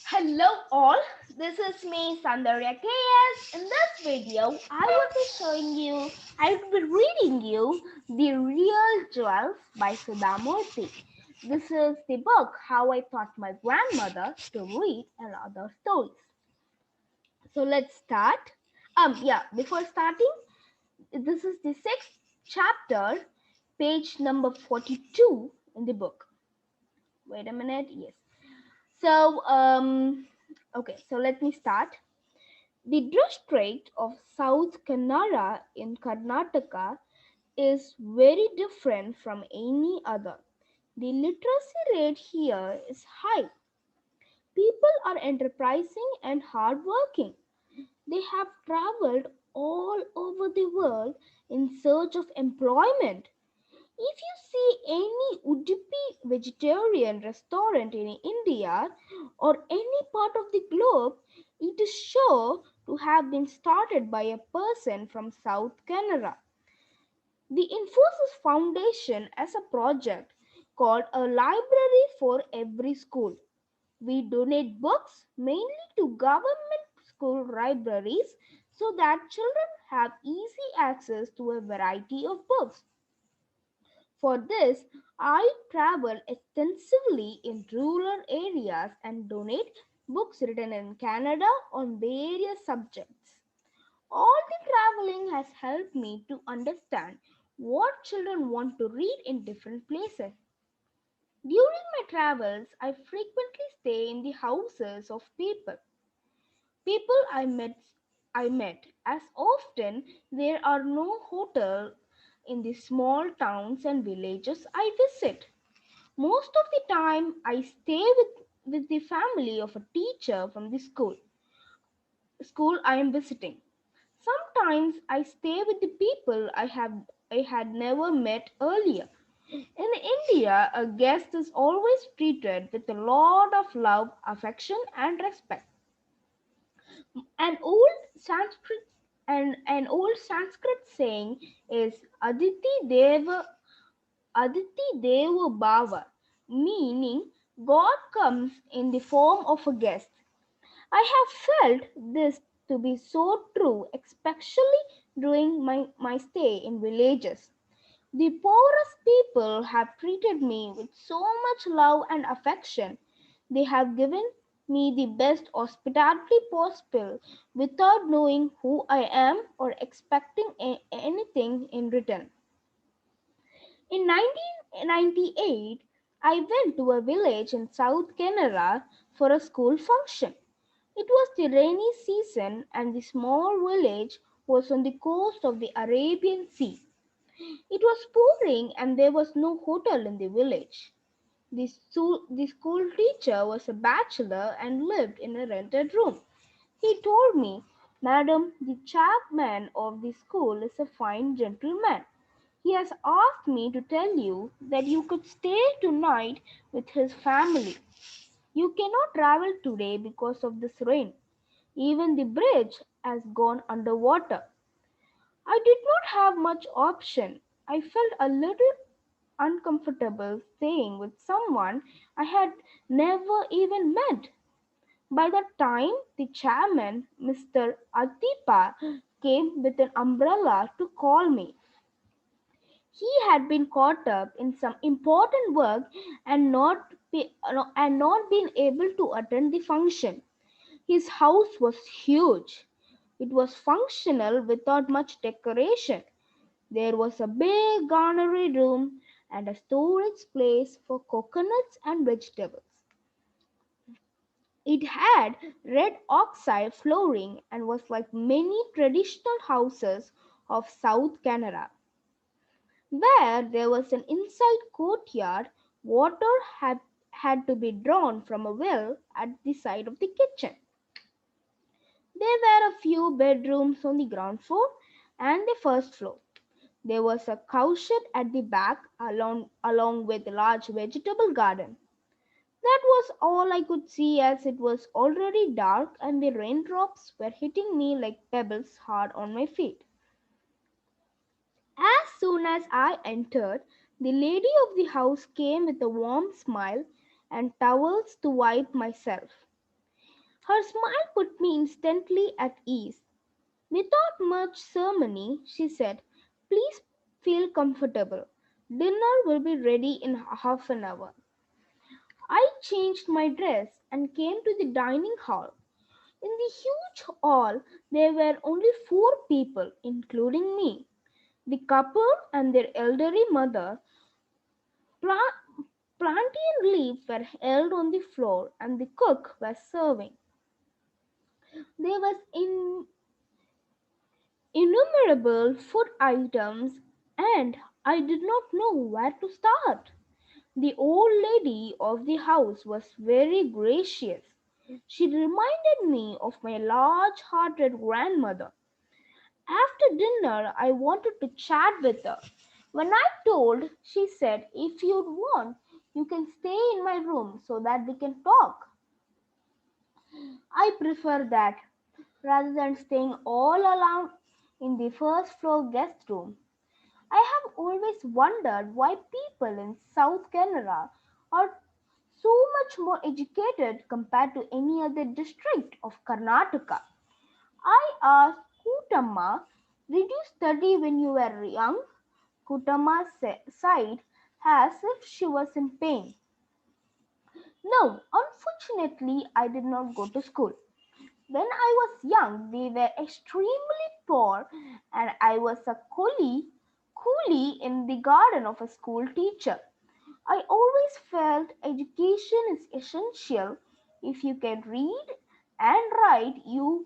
Hello all, this is me Sandarya KS. In this video, I will be reading you The Real Jewels by Sudha Murty. This is the book How I Taught My Grandmother to Read and Other Stories. So let's start. Before starting, this is the sixth chapter, page number 42 in the book. Wait a minute, yes. So let me start. The district of South Kannada in Karnataka is very different from any other. The literacy rate here is high. People are enterprising and hardworking. They have traveled all over the world in search of employment. If you see any Udupi vegetarian restaurant in India or any part of the globe, it is sure to have been started by a person from South Canada. The Infosys Foundation has a project called a library for every school. We donate books mainly to government school libraries so that children have easy access to a variety of books. For this, I travel extensively in rural areas and donate books written in Canada on various subjects. All the traveling has helped me to understand what children want to read in different places. During my travels, I frequently stay in the houses of people I met. As often there are no hotels in the small towns and villages I visit. Most of the time I stay with the family of a teacher from the school I am visiting. Sometimes I stay with the people I had never met earlier. In India, a guest is always treated with a lot of love, affection, and respect. An old Sanskrit an old Sanskrit saying is Aditi Deva Bhava, meaning God comes in the form of a guest. I have felt this to be so true, especially during my stay in villages. The poorest people have treated me with so much love and affection. They have given me the best hospitality possible without knowing who I am or expecting anything in return. In 1998, I went to a village in South Canada for a school function. It was the rainy season and the small village was on the coast of the Arabian Sea. It was pouring and there was no hotel in the village. The school teacher was a bachelor and lived in a rented room. He told me, Madam, the chairman of the school is a fine gentleman. He has asked me to tell you that you could stay tonight with his family. You cannot travel today because of this rain. Even the bridge has gone underwater. I did not have much option. I felt a little uncomfortable staying with someone I had never even met. By that time, the chairman, Mr. Atipa, came with an umbrella to call me. He had been caught up in some important work and not been able to attend the function. His house was huge. It was functional without much decoration. There was a big granary room and a storage place for coconuts and vegetables. It had red oxide flooring and was like many traditional houses of South Canada. Where there was an inside courtyard, water had to be drawn from a well at the side of the kitchen. There were a few bedrooms on the ground floor and the first floor. There was a cowshed at the back along with a large vegetable garden. That was all I could see as it was already dark and the raindrops were hitting me like pebbles hard on my feet. As soon as I entered, the lady of the house came with a warm smile and towels to wipe myself. Her smile put me instantly at ease. Without much ceremony, she said, "Please feel comfortable. Dinner will be ready in half an hour." I changed my dress and came to the dining hall. In the huge hall, there were only four people, including me. The couple and their elderly mother. Pla- Plantain leaves were held on the floor, and the cook was serving. There was innumerable food items, and I did not know where to start. The old lady of the house was very gracious. She reminded me of my large hearted grandmother. After dinner, I wanted to chat with her. When I told, she said, "If you'd want, you can stay in my room so that we can talk." I prefer that rather than staying all alone in the first floor guest room. I have always wondered why people in South Canada are so much more educated compared to any other district of Karnataka. I asked Kutama, "Did you study when you were young?" Kutama sighed as if she was in pain. "No, unfortunately, I did not go to school. When I was young, we were extremely poor, and I was a coolie in the garden of a school teacher. I always felt education is essential. If you can read and write, you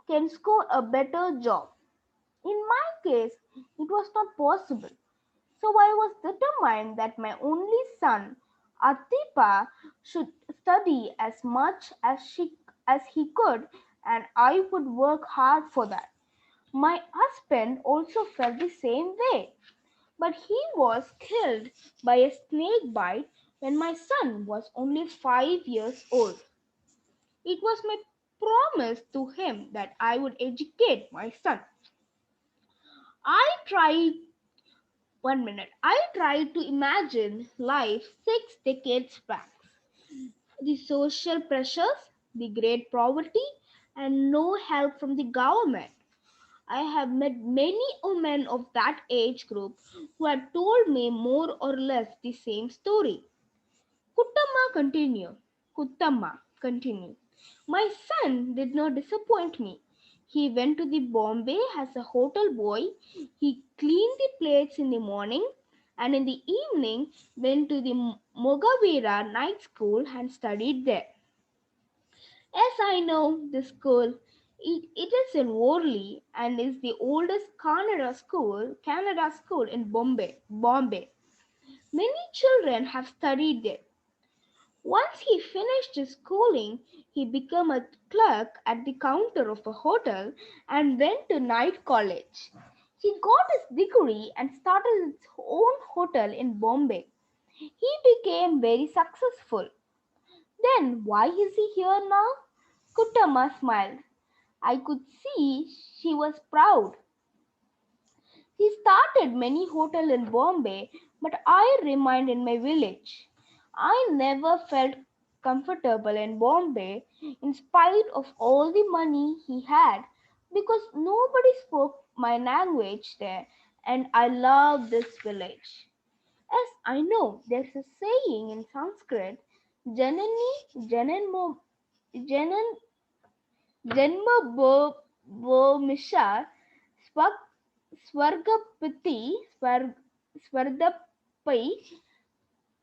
can score a better job. In my case, it was not possible. So I was determined that my only son, Atipa, should study as much as he could, and I would work hard for that. My husband also felt the same way, but he was killed by a snake bite when my son was only 5 years old. It was my promise to him that I would educate my son. I tried I tried to imagine life 6 decades back. The social pressures, the great poverty, and no help from the government. I have met many women of that age group who had told me more or less the same story. Kuttama continued. Kuttama continued. "My son did not disappoint me. He went to the Bombay as a hotel boy. He cleaned the plates in the morning and in the evening went to the Mogavira night school and studied there." Yes, I know the school. It is in Worli and is the oldest Canada school in Bombay. Many children have studied there. Once he finished his schooling, he became a clerk at the counter of a hotel and went to night college. He got his degree and started his own hotel in Bombay. He became very successful. Then why is he here now? Kuttama smiled. I could see she was proud. He started many hotels in Bombay, but I remained in my village. I never felt comfortable in Bombay in spite of all the money he had because nobody spoke my language there, and I love this village. Yes, I know there's a saying in Sanskrit, Janani Jananmo Janan Janma Misha Swargapati Swardapai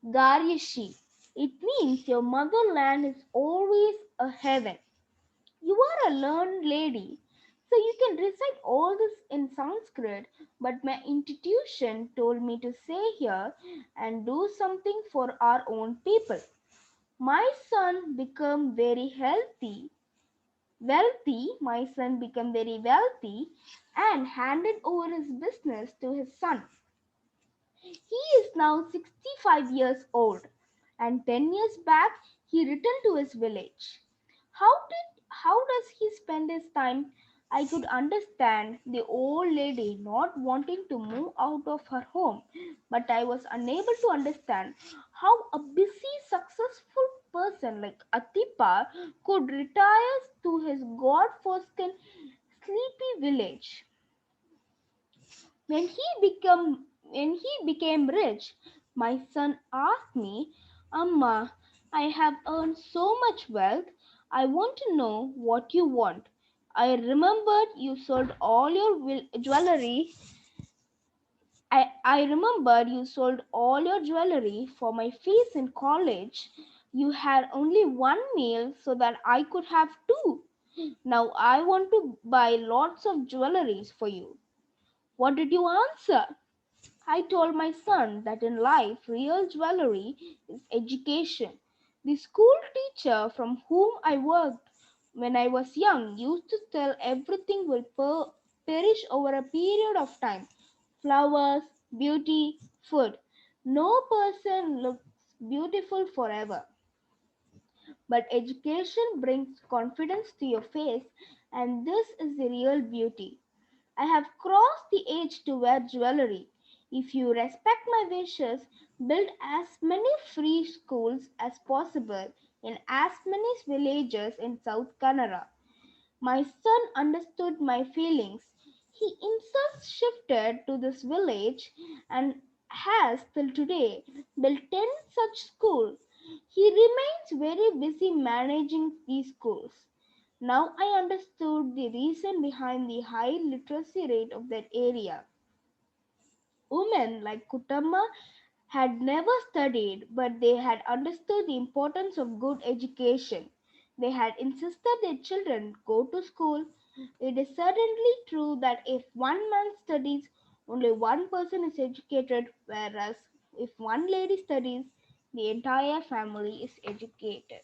Garyashi. It means your motherland is always a heaven. You are a learned lady, so you can recite all this in Sanskrit, but my intuition told me to stay here and do something for our own people. My son became very my son became very wealthy and handed over his business to his son. He is now 65 years old, and 10 years back he returned to his village. How does he spend his time? I could understand the old lady not wanting to move out of her home, but I was unable to understand how a busy, successful person like Atipa could retire to his god-forsaken sleepy village. When he became rich, my son asked me, Amma, I have earned so much wealth. I want to know what you want. I remembered you sold all your jewelry. I remembered you sold all your jewelry for my fees in college. You had only one meal so that I could have two. Now I want to buy lots of jewelries for you. What did you answer? I told my son that in life, real jewelry is education. The school teacher from whom I worked when I was young used to tell everything will perish over a period of time: flowers, beauty, food. No person looks beautiful forever. But education brings confidence to your face, and this is the real beauty. I have crossed the age to wear jewelry. If you respect my wishes, build as many free schools as possible in as many villages in South Canara. My son understood my feelings. He himself shifted to this village and has till today built 10 such schools. He remains very busy managing these schools. Now I understood the reason behind the high literacy rate of that area. Women like Kutamma had never studied, but they had understood the importance of good education. They had insisted their children go to school. It is certainly true that if one man studies, only one person is educated, whereas if one lady studies, the entire family is educated.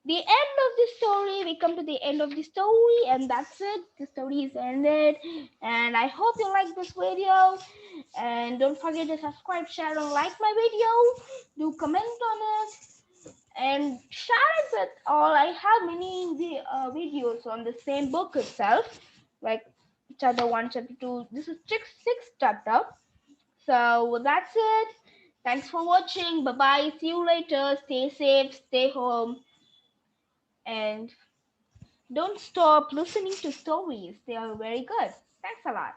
The end of the story, we come to the end of the story, and that's it. The story is ended, and I hope you like this video, and don't forget to subscribe, share, and like my video. Do comment on it and share it with all. I have many videos on the same book itself, like chapter 1, chapter 2. This is six chapter. So that's it. Thanks for watching. Bye bye, see you later. Stay safe, stay home, and don't stop listening to stories. They are very good. Thanks a lot.